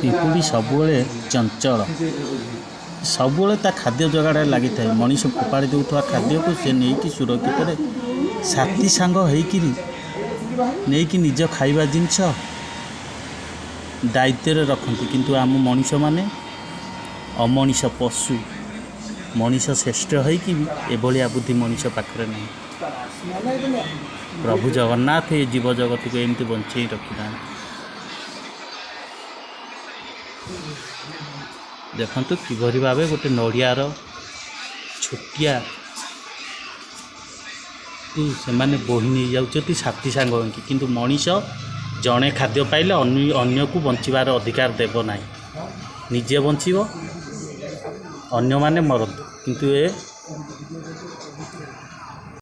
ପିମ୍ପୁଡ଼ି ସବୁବେଳେ ଚଞ୍ଚଳ, ସବୁବେଳେ ତା ଖାଦ୍ୟ ଯୋଗାଡ଼ରେ ଲାଗିଥାଏ। ମଣିଷ ଫୋପାଡ଼ି ଦେଉଥିବା ଖାଦ୍ୟକୁ ସେ ନେଇକି ସୁରକ୍ଷିତରେ ସାଥୀ ସାଙ୍ଗ ହେଇକିରି ନେଇକି ନିଜ ଖାଇବା ଜିନିଷ ଦାୟିତ୍ୱରେ ରଖନ୍ତି। କିନ୍ତୁ ଆମ ମଣିଷମାନେ ଅମଣିଷ ପଶୁ, ମଣିଷ ଶ୍ରେଷ୍ଠ ହେଇକି ବି ଏଭଳିଆ ବୁଦ୍ଧି ମଣିଷ ପାଖରେ ନାହିଁ। ପ୍ରଭୁ ଜଗନ୍ନାଥ ଏ ଜୀବଜଗତକୁ ଏମିତି ବଞ୍ଚେଇ ରଖିଥାନ୍ତି। ଦେଖନ୍ତୁ କିଭଳି ଭାବେ ଗୋଟେ ନଡ଼ିଆର ଛୋଟିଆ ସେମାନେ ବୋହି ନେଇଯାଉଛନ୍ତି ସାଥୀ ସାଙ୍ଗ ହେଇକି। କିନ୍ତୁ ମଣିଷ ଜଣେ ଖାଦ୍ୟ ପାଇଲେ ଅନ୍ୟକୁ ବଞ୍ଚିବାର ଅଧିକାର ଦେବ ନାହିଁ। ନିଜେ ବଞ୍ଚିବ, ଅନ୍ୟମାନେ ମରନ୍ତୁ। କିନ୍ତୁ